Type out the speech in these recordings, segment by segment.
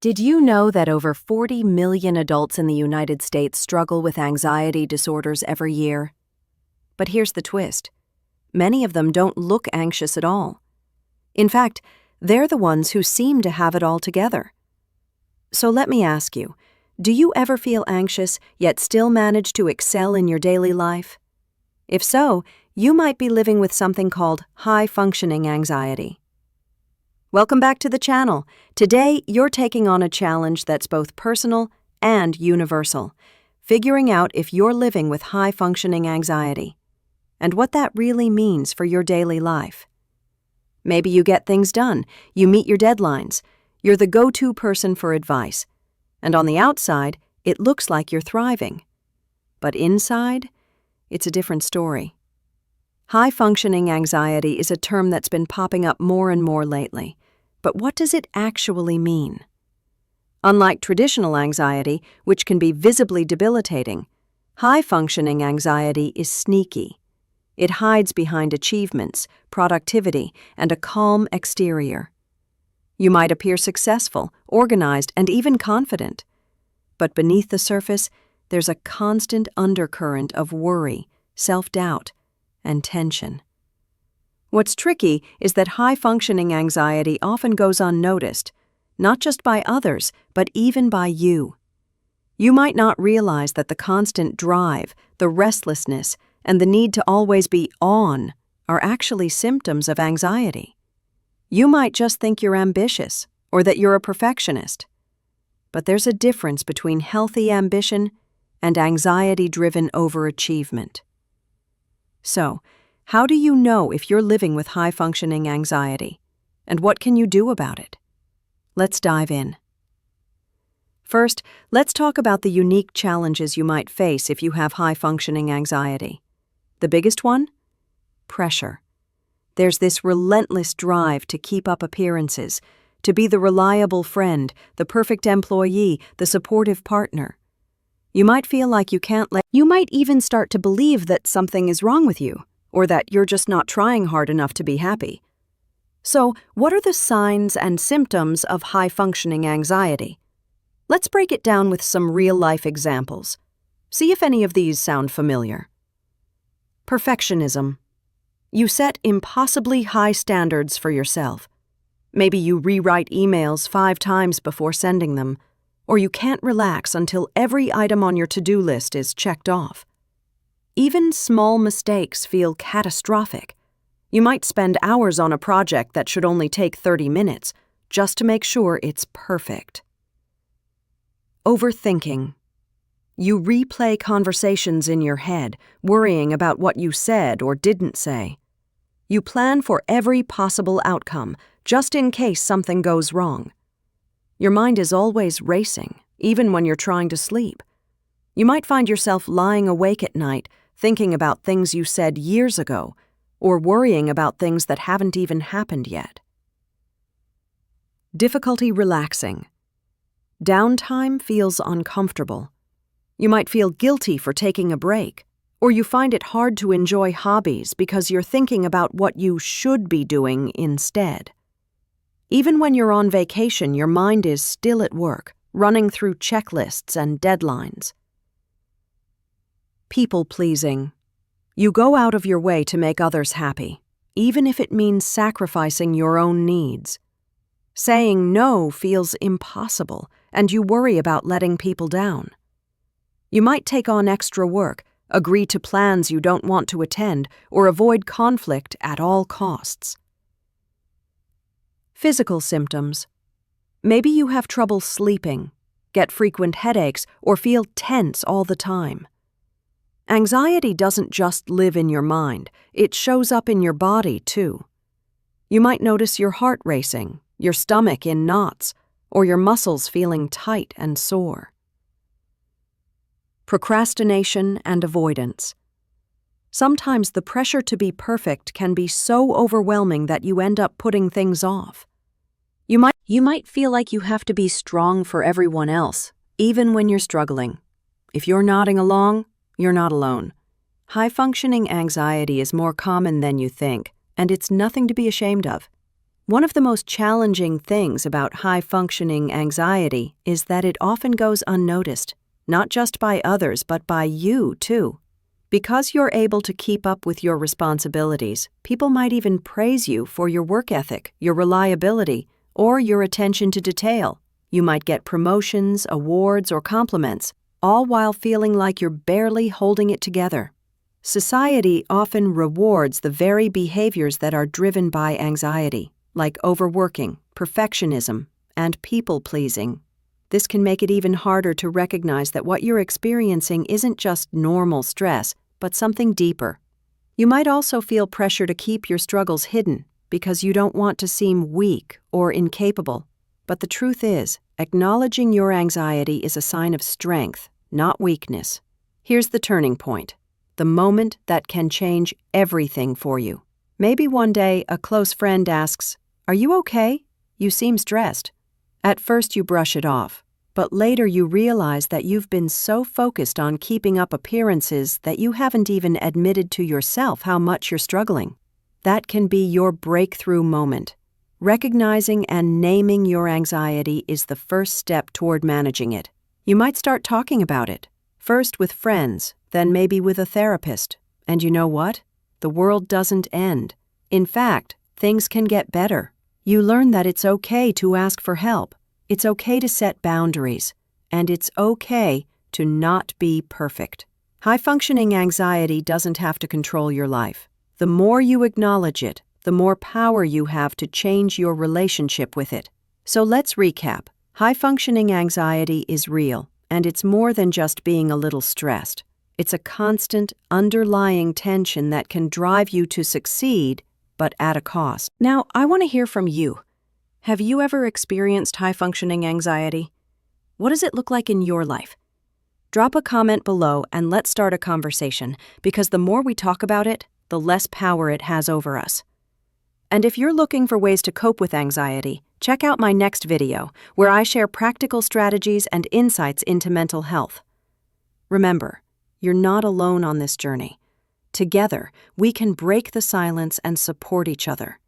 Did you know that over 40 million adults in the United States struggle with anxiety disorders every year? But here's the twist. Many of them don't look anxious at all. In fact, they're the ones who seem to have it all together. So let me ask you, do you ever feel anxious yet still manage to excel in your daily life? If so, you might be living with something called high-functioning anxiety. Welcome back to the channel. Today, you're taking on a challenge that's both personal and universal, figuring out if you're living with high-functioning anxiety and what that really means for your daily life. Maybe you get things done, you meet your deadlines, you're the go-to person for advice, and on the outside, it looks like you're thriving. But inside, it's a different story. High-functioning anxiety is a term that's been popping up more and more lately. But what does it actually mean? Unlike traditional anxiety, which can be visibly debilitating, high-functioning anxiety is sneaky. It hides behind achievements, productivity, and a calm exterior. You might appear successful, organized, and even confident. But beneath the surface, there's a constant undercurrent of worry, self-doubt, and tension. What's tricky is that high-functioning anxiety often goes unnoticed, not just by others, but even by you. You might not realize that the constant drive, the restlessness, and the need to always be on are actually symptoms of anxiety. You might just think you're ambitious or that you're a perfectionist. But there's a difference between healthy ambition and anxiety-driven overachievement. So, how do you know if you're living with high-functioning anxiety? And what can you do about it? Let's dive in. First, let's talk about the unique challenges you might face if you have high-functioning anxiety. The biggest one? Pressure. There's this relentless drive to keep up appearances, to be the reliable friend, the perfect employee, the supportive partner. You might feel like you might even start to believe that something is wrong with you, or that you're just not trying hard enough to be happy. So, what are the signs and symptoms of high-functioning anxiety? Let's break it down with some real-life examples. See if any of these sound familiar. Perfectionism. You set impossibly high standards for yourself. Maybe you rewrite emails 5 times before sending them, or you can't relax until every item on your to-do list is checked off. Even small mistakes feel catastrophic. You might spend hours on a project that should only take 30 minutes, just to make sure it's perfect. Overthinking. You replay conversations in your head, worrying about what you said or didn't say. You plan for every possible outcome, just in case something goes wrong. Your mind is always racing, even when you're trying to sleep. You might find yourself lying awake at night, thinking about things you said years ago, or worrying about things that haven't even happened yet. Difficulty relaxing. Downtime feels uncomfortable. You might feel guilty for taking a break, or you find it hard to enjoy hobbies because you're thinking about what you should be doing instead. Even when you're on vacation, your mind is still at work, running through checklists and deadlines. People-pleasing. You go out of your way to make others happy, even if it means sacrificing your own needs. Saying no feels impossible, and you worry about letting people down. You might take on extra work, agree to plans you don't want to attend, or avoid conflict at all costs. Physical symptoms. Maybe you have trouble sleeping, get frequent headaches, or feel tense all the time. Anxiety doesn't just live in your mind, it shows up in your body too. You might notice your heart racing, your stomach in knots, or your muscles feeling tight and sore. Procrastination and avoidance. Sometimes the pressure to be perfect can be so overwhelming that you end up putting things off. You might feel like you have to be strong for everyone else, even when you're struggling. If you're nodding along, you're not alone. High-functioning anxiety is more common than you think, and it's nothing to be ashamed of. One of the most challenging things about high-functioning anxiety is that it often goes unnoticed, not just by others but by you, too. Because you're able to keep up with your responsibilities, people might even praise you for your work ethic, your reliability, or your attention to detail. You might get promotions, awards, or compliments, all while feeling like you're barely holding it together. Society often rewards the very behaviors that are driven by anxiety, like overworking, perfectionism, and people-pleasing. This can make it even harder to recognize that what you're experiencing isn't just normal stress, but something deeper. You might also feel pressure to keep your struggles hidden because you don't want to seem weak or incapable. But the truth is, acknowledging your anxiety is a sign of strength, not weakness. Here's the turning point, the moment that can change everything for you. Maybe one day a close friend asks, "Are you okay? You seem stressed." At first you brush it off, but later you realize that you've been so focused on keeping up appearances that you haven't even admitted to yourself how much you're struggling. That can be your breakthrough moment. Recognizing and naming your anxiety is the first step toward managing it. You might start talking about it, first with friends, then maybe with a therapist. And you know what? The world doesn't end. In fact, things can get better. You learn that it's okay to ask for help. It's okay to set boundaries, and it's okay to not be perfect. High-functioning anxiety doesn't have to control your life. The more you acknowledge it, the more power you have to change your relationship with it. So let's recap. High-functioning anxiety is real, and it's more than just being a little stressed. It's a constant, underlying tension that can drive you to succeed, but at a cost. Now, I want to hear from you. Have you ever experienced high-functioning anxiety? What does it look like in your life? Drop a comment below and let's start a conversation, because the more we talk about it, the less power it has over us. And if you're looking for ways to cope with anxiety, check out my next video, where I share practical strategies and insights into mental health. Remember, you're not alone on this journey. Together, we can break the silence and support each other.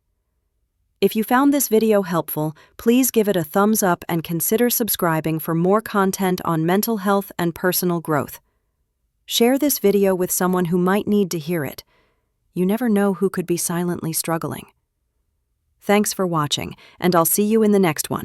If you found this video helpful, please give it a thumbs up and consider subscribing for more content on mental health and personal growth. Share this video with someone who might need to hear it. You never know who could be silently struggling. Thanks for watching, and I'll see you in the next one.